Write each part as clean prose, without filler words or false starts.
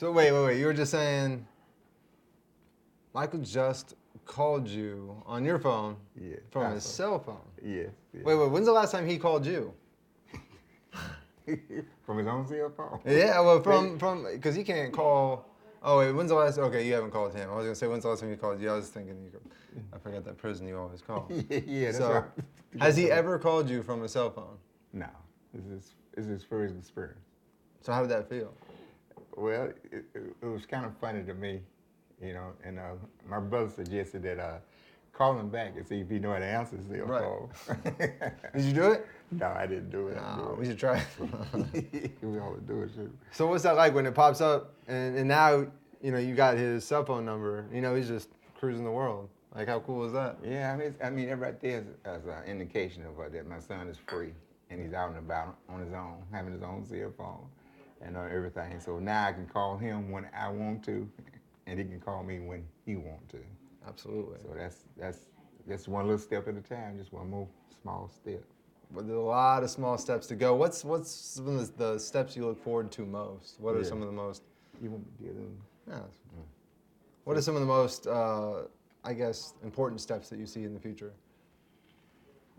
So wait. You were just saying Michael just called you on your phone Yeah. from his cell phone. Yes. Yeah. Wait. When's the last time he called you? From his own cell phone. Yeah, well, from because he can't call. Oh wait, when's the last? Okay, you haven't called him. I was gonna say when's the last time he called you? I was thinking I forgot that prison you always call. Yeah, that's So, right. has he ever called you from a cell phone? No. This is his first experience. So how did that feel? Well, it was kind of funny to me, and my brother suggested that call him back and see if he know how to answer his cell Right. phone. Did you do it? No, I didn't do it. No, we should try. We always do it too. So what's that like when it pops up and now you got his cell phone number? He's just cruising the world. Like how cool is that? Yeah, I mean, that right there is an indication of that my son is free and he's out and about on his own, having his own cell phone and everything. So now I can call him when I want to, and he can call me when he want to. Absolutely. So that's one little step at a time, just one more small step. But there's a lot of small steps to go. What's some of the steps you look forward to most? What are some of the most? You want me to get them? Yeah. What are some of the most, I guess, important steps that you see in the future?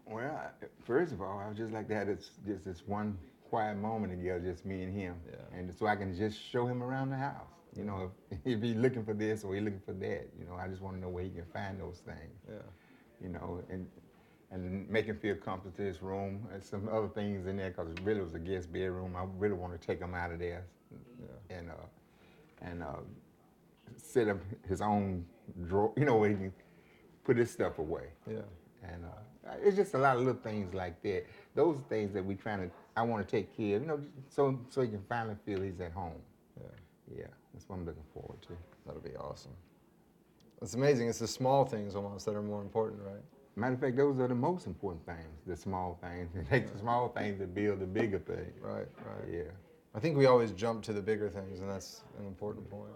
Well, first of all, I would just like to have this one quiet moment together, just me and him, and so I can just show him around the house. If he's looking for this or he's looking for that, I just want to know where he can find those things. Yeah. And make him feel comfortable to his room. And some other things in there, because it really was a guest bedroom. I really want to take him out of there, and set up his own drawer, where he can put his stuff away. Yeah. And it's just a lot of little things like that. Those are things that I want to take care of, so he can finally feel he's at home. Yeah, that's what I'm looking forward to. That'll be awesome. It's amazing. It's the small things almost that are more important, right? Matter of fact, those are the most important things, the small things. It takes the small things to build the bigger things. Right. Yeah. I think we always jump to the bigger things, and that's an important point.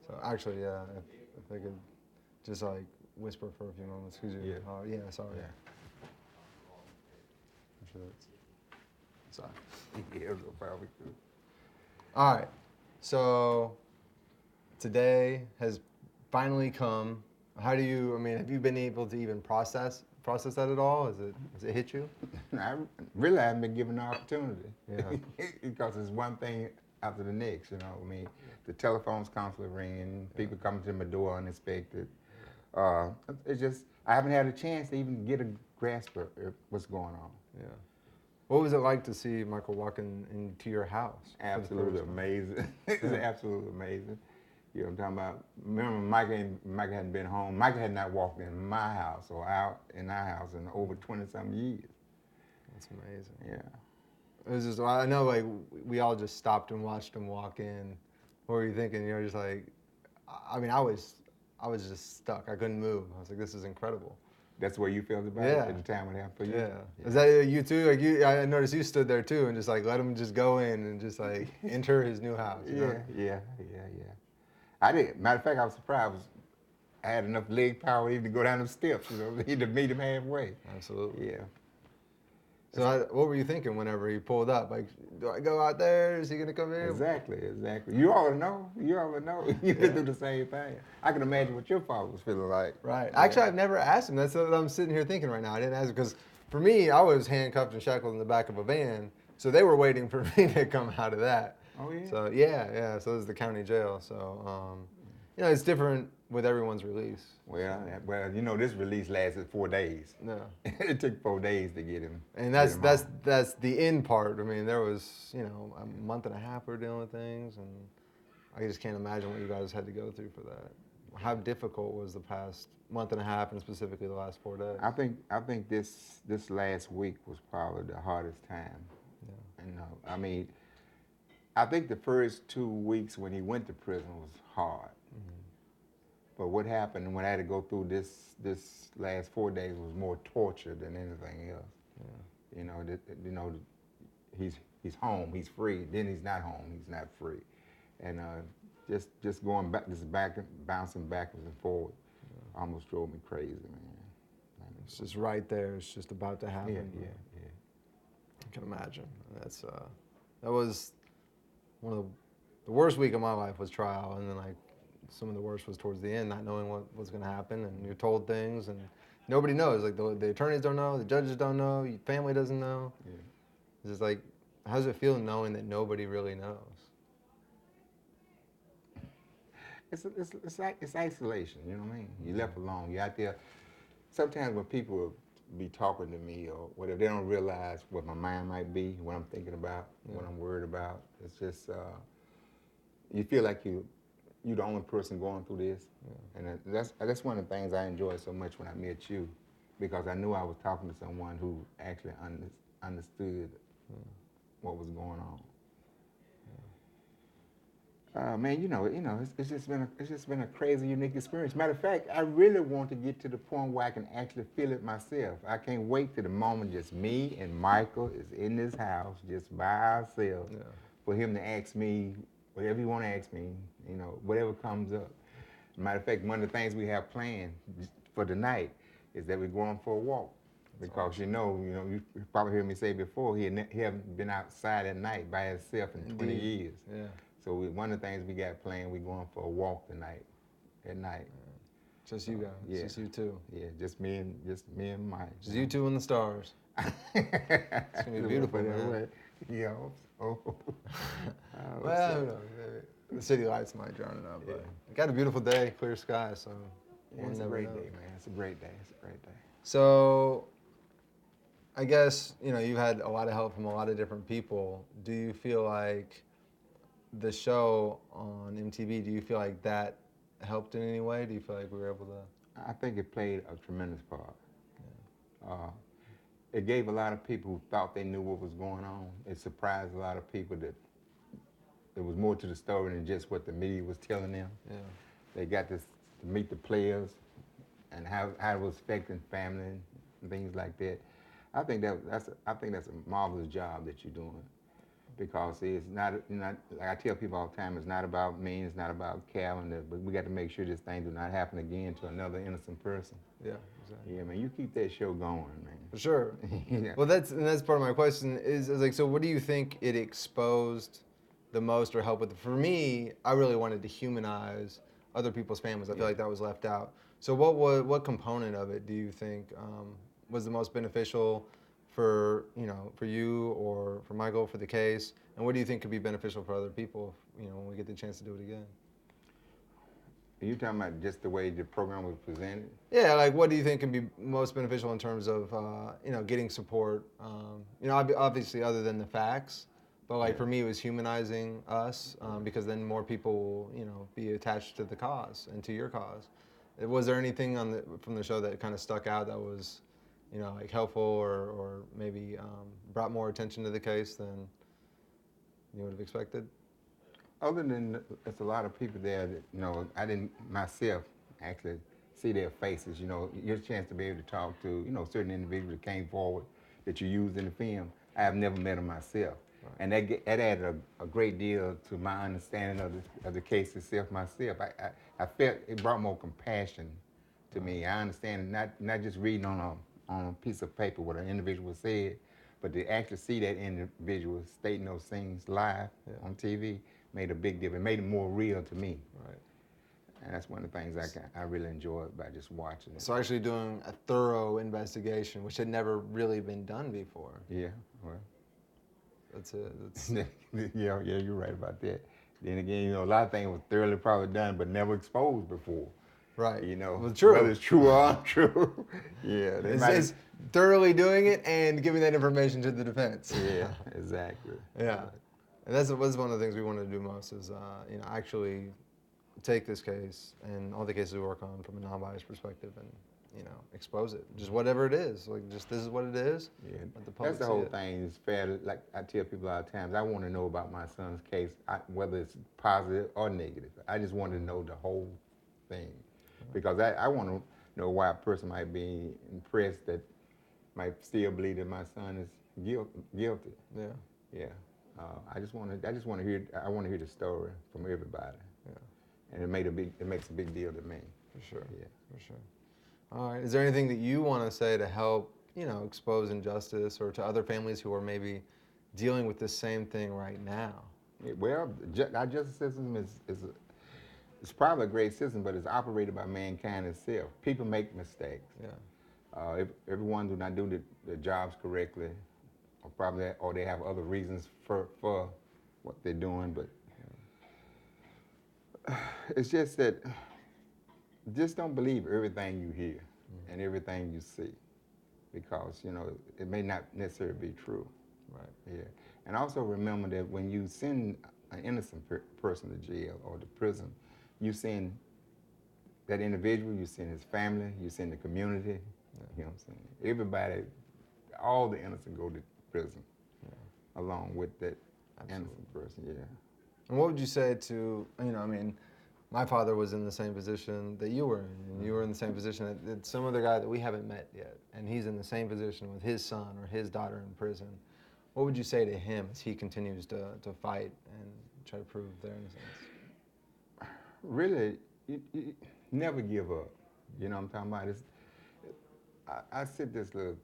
So actually, yeah, if I could just like whisper for a few moments, excuse you. Yeah. Sorry. Yeah. I'm sure that's. Sorry. Yeah, no problem. All right. So today has finally come. How do you? I mean, have you been able to even process that at all? Has it hit you? I really haven't been given the opportunity. Yeah. Because it's one thing after the next, I mean, the telephone's constantly ringing, people coming to my door unexpected. It's just, I haven't had a chance to even get a grasp of what's going on. Yeah. What was it like to see Michael walking into your house? Absolutely amazing. It's absolutely amazing. I'm talking about, remember Michael hadn't been home. Michael had not walked in my house or out in our house in over 20-something years. That's amazing. Yeah. It was just, I know, like, we all just stopped and watched him walk in. What were you thinking? Just like, I mean, I was just stuck. I couldn't move. I was like, this is incredible. That's where you felt about it at the time when it happened for you? Yeah. Is that you too? Like I noticed you stood there too and just like let him just go in and just like enter his new house. Yeah. I did. Matter of fact, I was surprised. I had enough leg power even to go down the steps, to meet him halfway. Absolutely. Yeah. So what were you thinking whenever he pulled up? Like, do I go out there? Is he gonna come in? Exactly. You already know. You've been through the same thing. I can imagine what your father was feeling like. Right. Yeah. Actually, I've never asked him. That's what I'm sitting here thinking right now. I didn't ask him because for me, I was handcuffed and shackled in the back of a van, so they were waiting for me to come out of that. Oh yeah. So yeah. So this is the county jail. So it's different with everyone's release. Well, this release lasted 4 days. No. It took 4 days to get him. And that's the end part. I mean, there was a month and a half we were dealing with things, and I just can't imagine what you guys had to go through for that. How difficult was the past month and a half, and specifically the last 4 days? I think this last week was probably the hardest time. Yeah. And I mean, I think the first 2 weeks when he went to prison was hard. But what happened when I had to go through this last 4 days was more torture than anything else. Yeah. He's home, he's free. Then he's not home, he's not free, and just going back, bouncing backwards and forward, almost drove me crazy, man. It's just right there. It's just about to happen. Yeah. I can imagine. That was one of the the worst week of my life was trial, and then like some of the worst was towards the end, not knowing what was going to happen, and you're told things, and nobody knows. Like the attorneys don't know, the judges don't know, your family doesn't know. Yeah. It's just like, how does it feel knowing that nobody really knows? It's like it's isolation. You know what I mean? You're left alone. You're out there. Sometimes when people be talking to me or whatever, they don't realize what my mind might be, what I'm thinking about, what I'm worried about. It's just you feel like you're the only person going through this, and that's one of the things I enjoyed so much when I met you, because I knew I was talking to someone who actually understood what was going on. Man, it's just been a crazy, unique experience. Matter of fact, I really want to get to the point where I can actually feel it myself. I can't wait till the moment just me and Michael is in this house, just by ourselves, for him to ask me whatever he want to ask me, whatever comes up. Matter of fact, one of the things we have planned for tonight is that we're going for a walk. Because you probably heard me say before, he haven't been outside at night by himself in 20 years. Yeah. So one of the things we got planned, we're going for a walk tonight, at night. Just you guys. Yeah. Just you two. Yeah, just me and Mike. Just you two and the stars. It's gonna be beautiful, man. Yeah. Oh. Well, who knows? The city lights might drown it out, but we got a beautiful day, clear sky, so it's a great day, man. It's a great day. It's a great day. So, I guess you've had a lot of help from a lot of different people. Do you feel like the show on MTV, do you feel like that helped in any way? Do you feel like we were able to? I think it played a tremendous part. It gave a lot of people who thought they knew what was going on. It surprised a lot of people that there was more to the story than just what the media was telling them. Yeah. They got to meet the players and how it was affecting family and things like that. I think that's a marvelous job that you're doing. Because it's not like I tell people all the time, it's not about me, it's not about Calvin, but we got to make sure this thing do not happen again to another innocent person. Yeah, exactly. Yeah, man, you keep that show going, man. For sure. Yeah. Well, that's part of my question is like, so what do you think it exposed the most or helped with? For me, I really wanted to humanize other people's families. I feel like that was left out. So what component of it do you think was the most beneficial for you or for Michael for the case, and what do you think could be beneficial for other people when we get the chance to do it again? Are you talking about just the way the program was presented? Yeah, like what do you think can be most beneficial in terms of getting support? Obviously other than the facts, but like for me it was humanizing us because then more people will be attached to the cause and to your cause. Was there anything from the show that kind of stuck out that was like helpful or maybe brought more attention to the case than you would have expected? Other than there's a lot of people there that, I didn't myself actually see their faces, your chance to be able to talk to, certain individuals that came forward that you used in the film. I have never met them myself. Right. And that added a great deal to my understanding of the case itself myself. I felt it brought more compassion to me. I understand not just reading on a piece of paper what an individual said, but to actually see that individual stating those things live on TV made a big difference. It made it more real to me. Right. And that's one of the things I really enjoyed by just watching it. So actually doing a thorough investigation, which had never really been done before. Yeah, well. That's it. Yeah, you're right about that. Then again, a lot of things were thoroughly probably done, but never exposed before. Right. Well, true. Whether it's true or untrue. Yeah. It's thoroughly doing it and giving that information to the defense. Yeah, exactly. Yeah. And that's one of the things we wanted to do most is, actually take this case and all the cases we work on from a non-biased perspective and, expose it. Just whatever it is. Like, just this is what it is. Yeah. That's the whole thing. It's fair. Like I tell people all the times, I want to know about my son's case, whether it's positive or negative. I just want to know the whole thing. Because I want to know why a person might be impressed that might still believe that my son is guilty. Yeah. Yeah. I just want to hear. I want to hear the story from everybody. Yeah. And it makes a big deal to me. For sure. Yeah. For sure. All right. Is there anything that you want to say to help, expose injustice or to other families who are maybe dealing with the same thing right now? Well, our justice system it's probably a great system, but it's operated by mankind itself. People make mistakes. Yeah. If everyone do not do the jobs correctly, or they have other reasons for what they're doing. But it's just that just don't believe everything you hear and everything you see, because it may not necessarily be true. Right. Yeah. And also remember that when you send an innocent person to jail or to prison, you send that individual, you send his family, you send the community. You know what I'm saying? Everybody, all the innocent go to prison, along with that innocent person. Yeah. And what would you say to, I mean, my father was in the same position that you were in, and you were in the same position that some other guy that we haven't met yet, and he's in the same position with his son or his daughter in prison. What would you say to him as he continues to fight and try to prove their innocence? Really, you never give up. You know what I'm talking about? I sent this little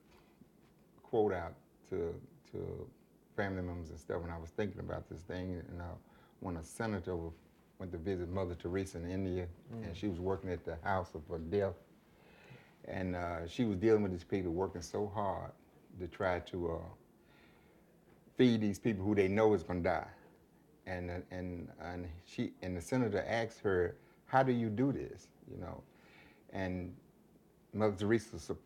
quote out to family members and stuff when I was thinking about this thing. And when a senator went to visit Mother Teresa in India, and she was working at the house of death, and she was dealing with these people working so hard to try to feed these people who they know is going to die. And the senator asked her, "How do you do this?" And Mother Teresa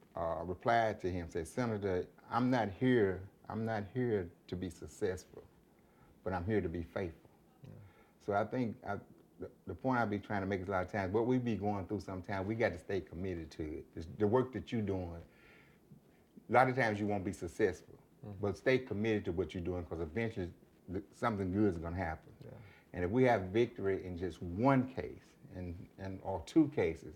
replied to him, said, "Senator, I'm not here to be successful, but I'm here to be faithful." So I think the point I be trying to make is a lot of times, what we be going through sometimes, we got to stay committed to it. The work that you're doing, a lot of times you won't be successful, but stay committed to what you're doing, because eventually something good is going to happen. Yeah. And if we have victory in just one case or two cases,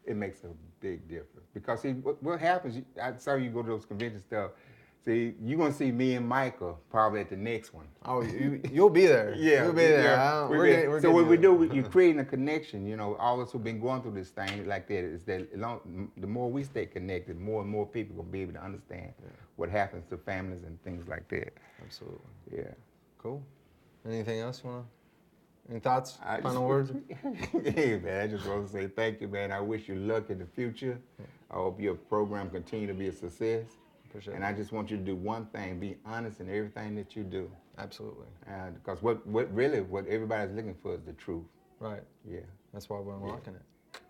it makes a big difference. Because see, what happens, I saw you go to those convention stuff, see, you're going to see me and Michael probably at the next one. Oh, you'll be there. Yeah. You'll be there. Yeah. So what we do, you're creating a connection. All of us who've been going through this thing like that, is that the more we stay connected, more and more people will be able to understand what happens to families and things like that. Absolutely. Yeah. Cool. Anything else you want to? Any thoughts? Final words? Hey, man, I just want to say thank you, man. I wish you luck in the future. I hope your program continue to be a success. Appreciate and it. I just want you to do one thing: be honest in everything that you do. Absolutely. Because what everybody's looking for is the truth. Right. Yeah. That's why we're unlocking it.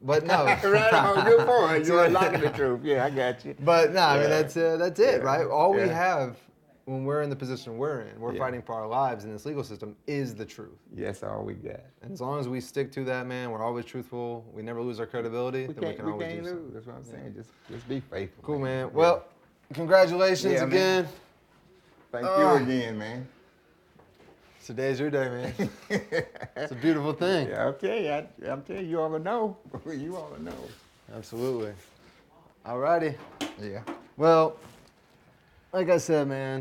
But no. Right on, good point. You're unlocking the truth. Yeah, I got you. But no, I mean that's it, right? All we have when we're in the position we're in, we're fighting for our lives in this legal system, is the truth. Yes, all we got. And as long as we stick to that, man, we're always truthful. We never lose our credibility. We can't lose. That's what I'm saying. Just be faithful. Cool, man. Well, congratulations again. Man. Thank you again, man. Today's your day, man. It's a beautiful thing. Yeah, okay. I'm telling you, you ought to know. You ought to know. Absolutely. Alrighty. Yeah. Well, like I said, man,